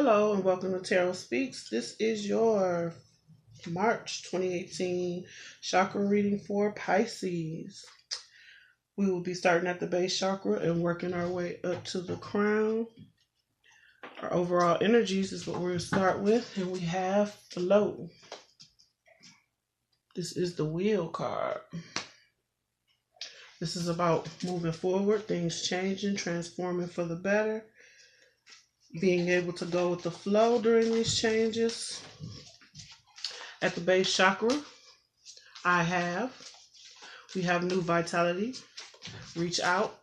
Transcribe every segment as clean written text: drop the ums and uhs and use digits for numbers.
Hello and welcome to Tarotspeaks. This is your March 2018 chakra reading for Pisces. We will be starting at the base chakra and working our way up to the crown. Our overall energies is what we're going to start with, and we have flow. This is the wheel card. This is about moving forward, things changing, transforming for the better, being able to go with the flow during these changes. At the base chakra, we have new vitality, reach out.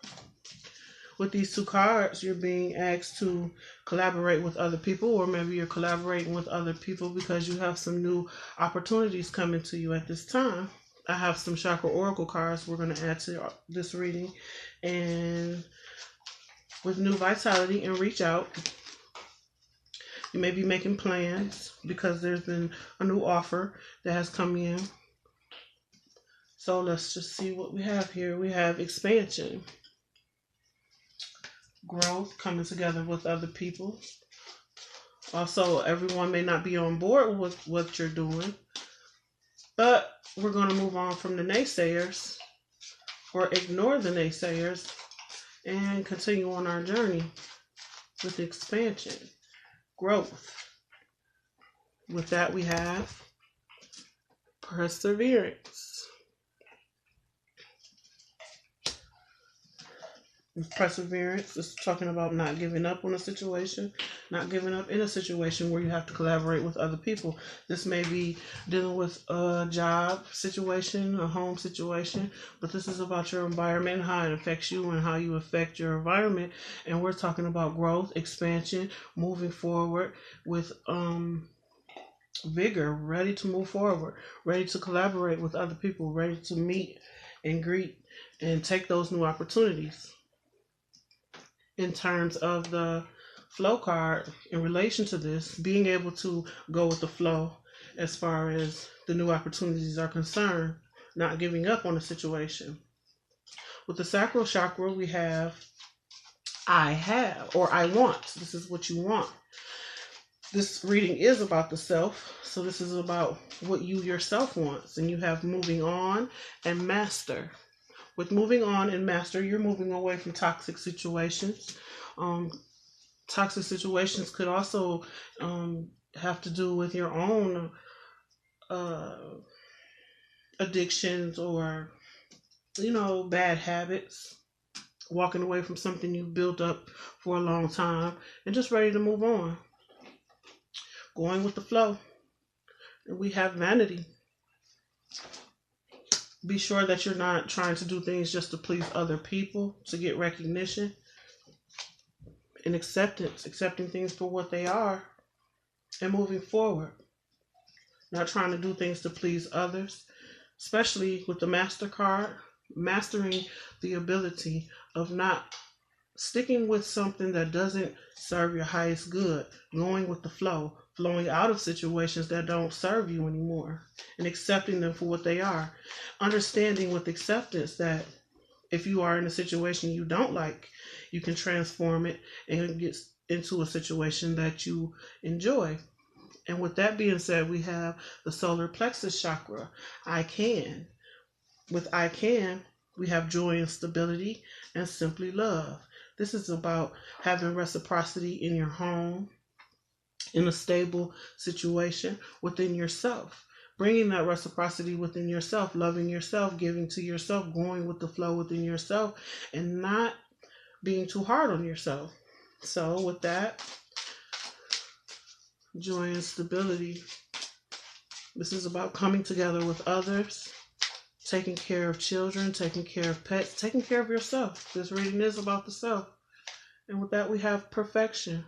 With these two cards, you're being asked to collaborate with other people, or maybe you're collaborating with other people because you have some new opportunities coming to you at this time. I have some chakra oracle cards we're going to add to this reading. And with new vitality and reach out, you may be making plans because there's been a new offer that has come in. So let's just see what we have here. We have expansion, growth, coming together with other people. Also, everyone may not be on board with what you're doing, but we're going to move on from the naysayers, or ignore the naysayers, and continue on our journey with expansion, growth. With that, we have perseverance. Perseverance is talking about not giving up on a situation, not giving up in a situation where you have to collaborate with other people. This may be dealing with a job situation, a home situation, but this is about your environment, how it affects you and how you affect your environment. And we're talking about growth, expansion, moving forward with vigor, ready to move forward, ready to collaborate with other people, ready to meet and greet and take those new opportunities. In terms of the flow card, in relation to this, being able to go with the flow as far as the new opportunities are concerned, not giving up on the situation. With the sacral chakra, we have I have, or I want. This is what you want. This reading is about the self, so this is about what you yourself wants. And you have moving on and master. With moving on and master, you're moving away from toxic situations. Toxic situations could also have to do with your own addictions or, bad habits. Walking away from something you've built up for a long time and just ready to move on. Going with the flow. And we have vanity. Be sure that you're not trying to do things just to please other people, to get recognition. And acceptance, accepting things for what they are and moving forward. Not trying to do things to please others, especially with the Master card, mastering the ability of not sticking with something that doesn't serve your highest good, going with the flow, flowing out of situations that don't serve you anymore, and accepting them for what they are. Understanding with acceptance that if you are in a situation you don't like, you can transform it and get into a situation that you enjoy. And with that being said, we have the solar plexus chakra, I can. With I can, we have joy and stability and simply love. This is about having reciprocity in your home, in a stable situation within yourself. Bringing that reciprocity within yourself, loving yourself, giving to yourself, going with the flow within yourself, and not being too hard on yourself. So with that, joy and stability. This is about coming together with others, taking care of children, taking care of pets, taking care of yourself. This reading is about the self. And with that, we have perfection.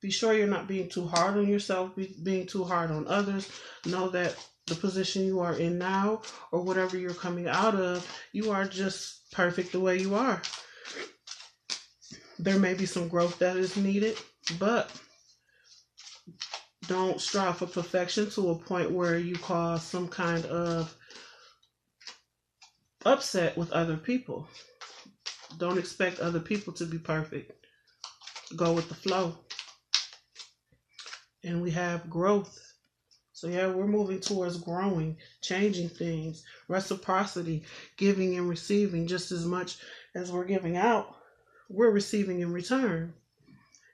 Be sure you're not being too hard on yourself, being too hard on others. Know that the position you are in now, or whatever you're coming out of, you are just perfect the way you are. There may be some growth that is needed, but don't strive for perfection to a point where you cause some kind of upset with other people. Don't expect other people to be perfect. Go with the flow. and we have growth. So yeah, we're moving towards growing, changing things, reciprocity, giving and receiving. Just as much as we're giving out, we're receiving in return.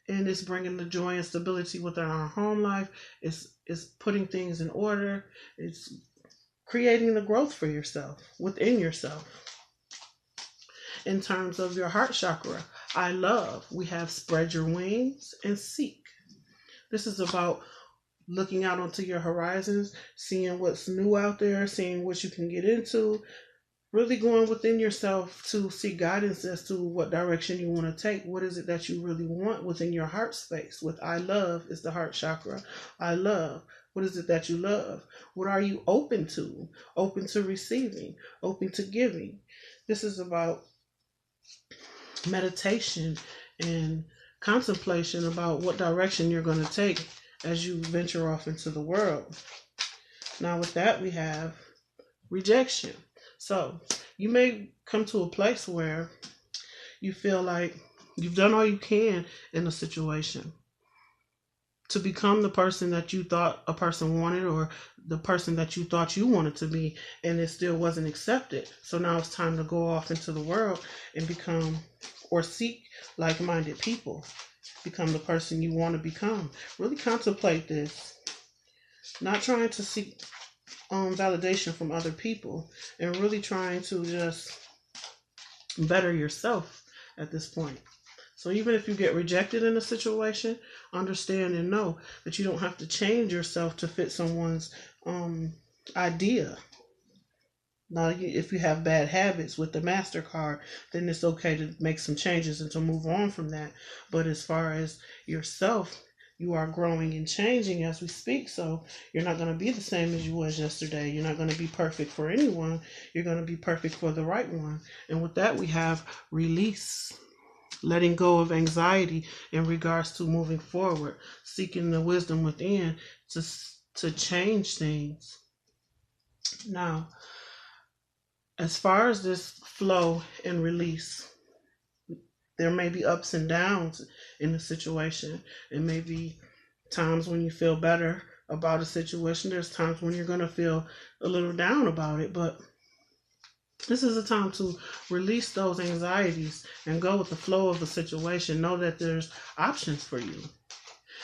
And it's bringing the joy and stability within our home life. It's putting things in order. It's creating the growth for yourself, within yourself. In terms of your heart chakra, I love, we have spread your wings and seek. This is about looking out onto your horizons, seeing what's new out there, seeing what you can get into, really going within yourself to seek guidance as to what direction you want to take. What is it that you really want within your heart space? With I love is the heart chakra. I love. What is it that you love? What are you open to? Open to receiving, open to giving. This is about meditation and contemplation about what direction you're going to take as you venture off into the world. Now with that, we have rejection. So you may come to a place where you feel like you've done all you can in a situation to become the person that you thought a person wanted, or the person that you thought you wanted to be, and it still wasn't accepted. So now it's time to go off into the world and become or seek like-minded people. Become the person you want to become. Really contemplate this. Not trying to seek validation from other people, and really trying to just better yourself at this point. So even if you get rejected in a situation, understand and know that you don't have to change yourself to fit someone's idea. Now, if you have bad habits with the MasterCard, then it's okay to make some changes and to move on from that. But as far as yourself, you are growing and changing as we speak. So you're not going to be the same as you was yesterday. You're not going to be perfect for anyone. You're going to be perfect for the right one. And with that, we have release. Letting go of anxiety in regards to moving forward, seeking the wisdom within to change things. Now, as far as this flow and release, there may be ups and downs in the situation. It may be times when you feel better about a situation. There's times when you're going to feel a little down about it, but this is a time to release those anxieties and go with the flow of the situation. Know that there's options for you.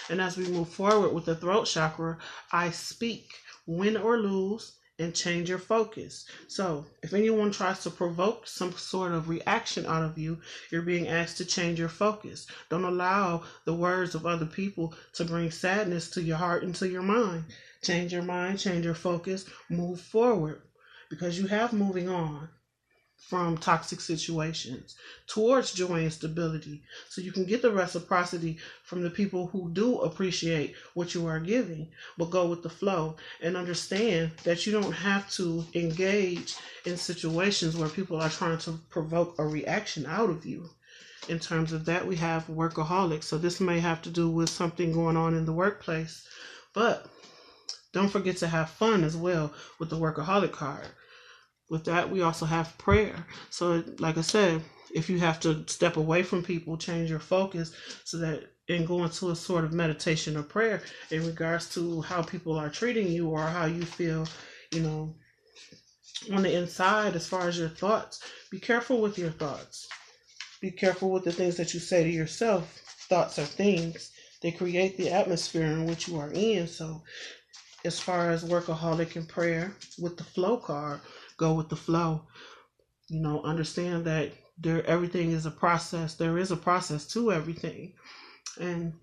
And as we move forward with the throat chakra, I speak, win or lose, and change your focus. So if anyone tries to provoke some sort of reaction out of you, you're being asked to change your focus. Don't allow the words of other people to bring sadness to your heart and to your mind. Change your mind, change your focus, move forward. Because you have moving on from toxic situations towards joy and stability. So you can get the reciprocity from the people who do appreciate what you are giving, but go with the flow and understand that you don't have to engage in situations where people are trying to provoke a reaction out of you. In terms of that, we have workaholics. So this may have to do with something going on in the workplace, but don't forget to have fun as well with the workaholic card. With that, we also have prayer. So like I said, if you have to step away from people, change your focus so that and go into a sort of meditation or prayer in regards to how people are treating you or how you feel, on the inside as far as your thoughts. Be careful with your thoughts. Be careful with the things that you say to yourself. Thoughts are things. They create the atmosphere in which you are in. So as far as workaholic and prayer, with the flow card, go with the flow. Understand that everything is a process. There is a process to everything. And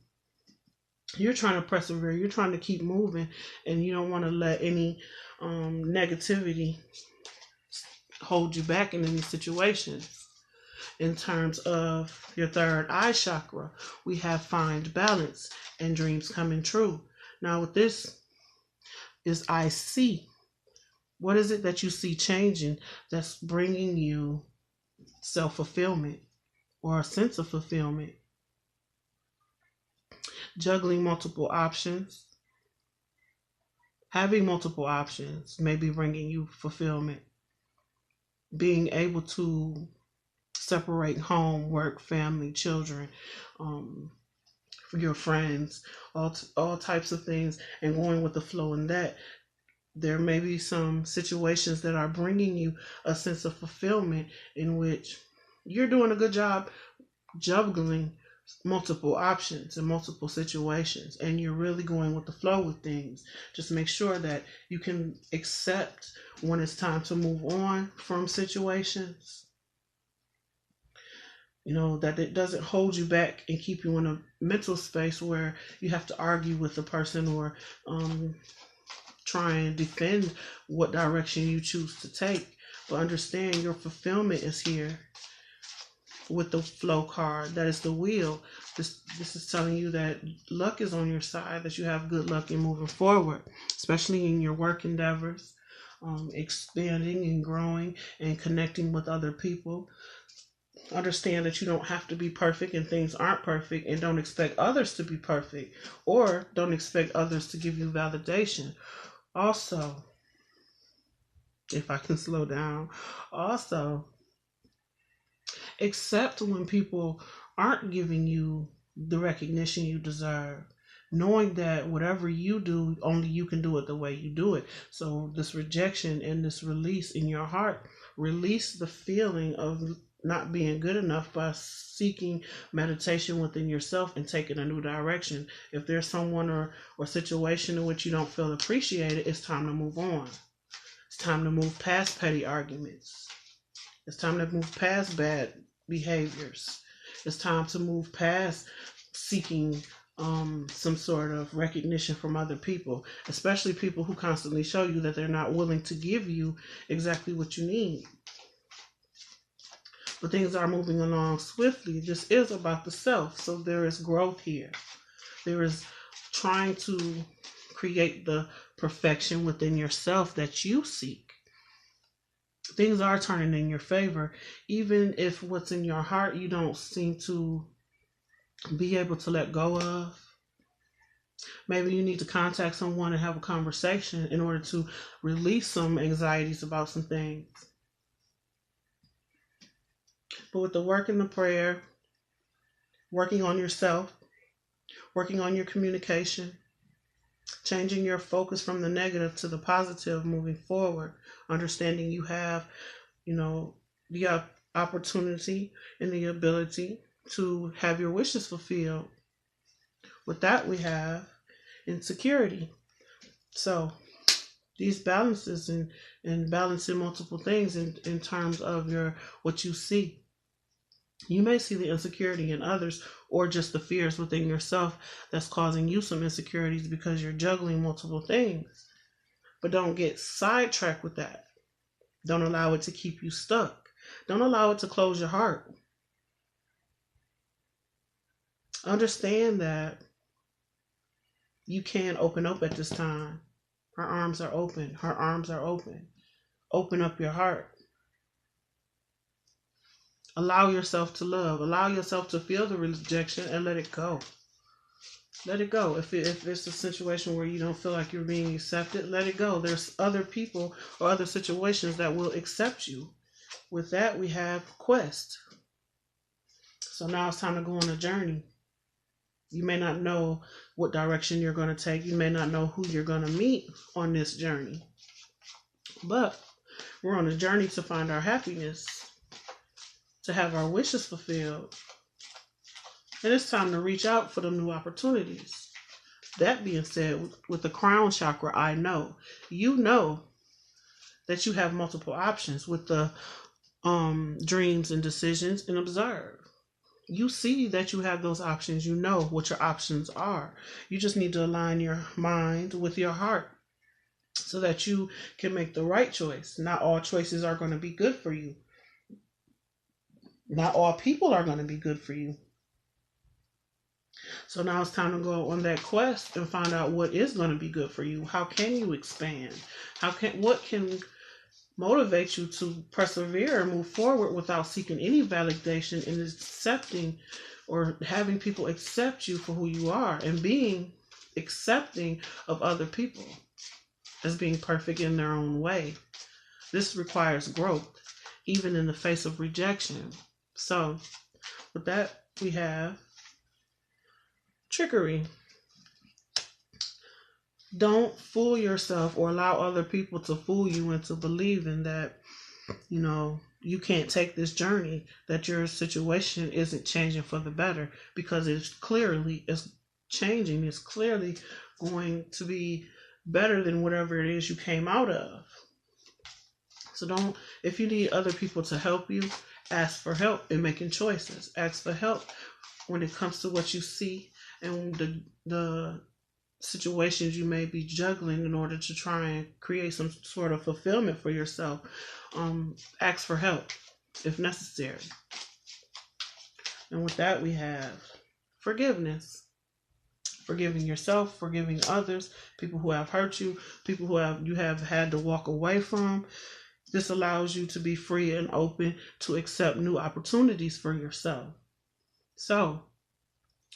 you're trying to persevere. You're trying to keep moving. And you don't want to let any negativity hold you back in any situations. In terms of your third eye chakra, we have find balance and dreams coming true. Now with this is I see. What is it that you see changing that's bringing you self-fulfillment or a sense of fulfillment? Juggling multiple options. Having multiple options may be bringing you fulfillment. Being able to separate home, work, family, children your friends, all types of things, and going with the flow in that. There may be some situations that are bringing you a sense of fulfillment in which you're doing a good job juggling multiple options and multiple situations, and you're really going with the flow with things. Just make sure that you can accept when it's time to move on from situations, that it doesn't hold you back and keep you in a mental space where you have to argue with the person or try and defend what direction you choose to take. But understand your fulfillment is here with the flow card. That is the wheel. This is telling you that luck is on your side, that you have good luck in moving forward, especially in your work endeavors, expanding and growing and connecting with other people. Understand that you don't have to be perfect and things aren't perfect, and don't expect others to be perfect, or don't expect others to give you validation. Also, if I can slow down, also accept when people aren't giving you the recognition you deserve, knowing that whatever you do, only you can do it the way you do it. So this rejection and this release in your heart, release the feeling of not being good enough by seeking meditation within yourself and taking a new direction. If there's someone or situation in which you don't feel appreciated, it's time to move on. It's time to move past petty arguments. It's time to move past bad behaviors. It's time to move past seeking some sort of recognition from other people, especially people who constantly show you that they're not willing to give you exactly what you need. But things are moving along swiftly. This is about the self, so there is growth here. There is trying to create the perfection within yourself that you seek. Things are turning in your favor, even if what's in your heart you don't seem to be able to let go of. Maybe you need to contact someone and have a conversation in order to release some anxieties about some things. But with the work and the prayer, working on yourself, working on your communication, changing your focus from the negative to the positive, moving forward, understanding you have, the opportunity and the ability to have your wishes fulfilled. With that, we have insecurity. So these balances and balancing multiple things in terms of what you see. You may see the insecurity in others or just the fears within yourself that's causing you some insecurities because you're juggling multiple things. But don't get sidetracked with that. Don't allow it to keep you stuck. Don't allow it to close your heart. Understand that you can open up at this time. Her arms are open. Her arms are open. Open up your heart. Allow yourself to love. Allow yourself to feel the rejection and let it go. Let it go. If it's a situation where you don't feel like you're being accepted, let it go. There's other people or other situations that will accept you. With that, we have quest. So now it's time to go on a journey. You may not know what direction you're going to take. You may not know who you're going to meet on this journey. But we're on a journey to find our happiness, to have our wishes fulfilled. And it's time to reach out for the new opportunities. That being said, with the crown chakra, I know. You know that you have multiple options with the dreams and decisions, and observe. You see that you have those options. You know what your options are. You just need to align your mind with your heart so that you can make the right choice. Not all choices are going to be good for you. Not all people are going to be good for you. So now it's time to go on that quest and find out what is going to be good for you. How can you expand? What can motivate you to persevere and move forward without seeking any validation and accepting or having people accept you for who you are and being accepting of other people as being perfect in their own way. This requires growth, even in the face of rejection. So with that, we have trickery. Don't fool yourself or allow other people to fool you into believing that, you can't take this journey, that your situation isn't changing for the better, because it's changing. It's clearly going to be better than whatever it is you came out of. So if you need other people to help you, ask for help in making choices. Ask for help when it comes to what you see and the situations you may be juggling in order to try and create some sort of fulfillment for yourself. Ask for help if necessary. And with that, we have forgiveness. Forgiving yourself, forgiving others, people who have hurt you, people who you have had to walk away from. This allows you to be free and open to accept new opportunities for yourself. So,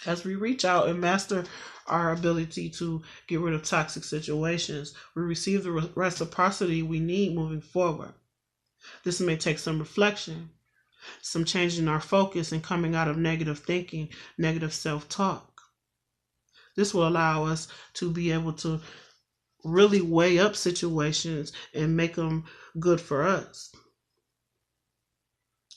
as we reach out and master our ability to get rid of toxic situations, we receive the reciprocity we need moving forward. This may take some reflection, some changing our focus and coming out of negative thinking, negative self-talk. This will allow us to be able to really weigh up situations and make them good for us.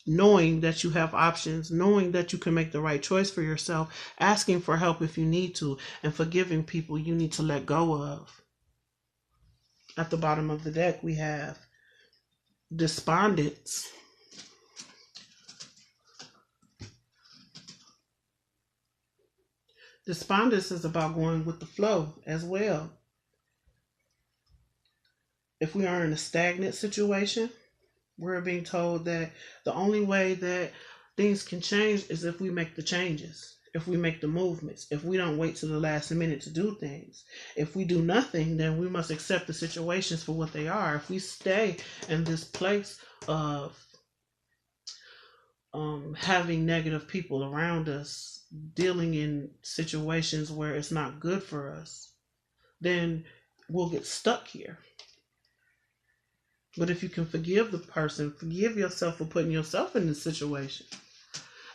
Knowing that you have options, knowing that you can make the right choice for yourself, asking for help if you need to, and forgiving people you need to let go of. At the bottom of the deck, we have despondence. Despondence is about going with the flow as well. If we are in a stagnant situation, we're being told that the only way that things can change is if we make the changes, if we make the movements, if we don't wait to the last minute to do things. If we do nothing, then we must accept the situations for what they are. If we stay in this place of having negative people around us, dealing in situations where it's not good for us, then we'll get stuck here. But if you can forgive the person, forgive yourself for putting yourself in this situation,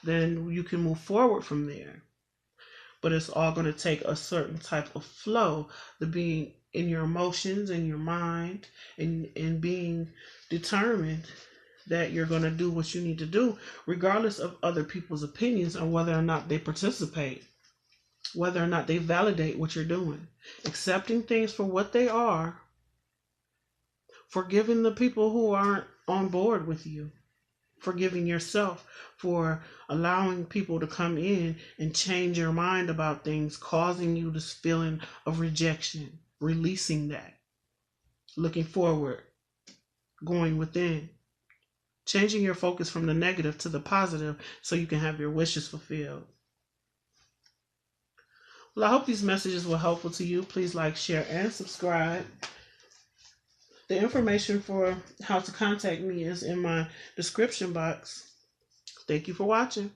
then you can move forward from there. But it's all going to take a certain type of flow, the being in your emotions, in your mind, and being determined that you're going to do what you need to do, regardless of other people's opinions on whether or not they participate, whether or not they validate what you're doing. Accepting things for what they are, forgiving the people who aren't on board with you, forgiving yourself for allowing people to come in and change your mind about things, causing you this feeling of rejection, releasing that, looking forward, going within, changing your focus from the negative to the positive so you can have your wishes fulfilled. Well, I hope these messages were helpful to you. Please like, share, and subscribe. The information for how to contact me is in my description box. Thank you for watching.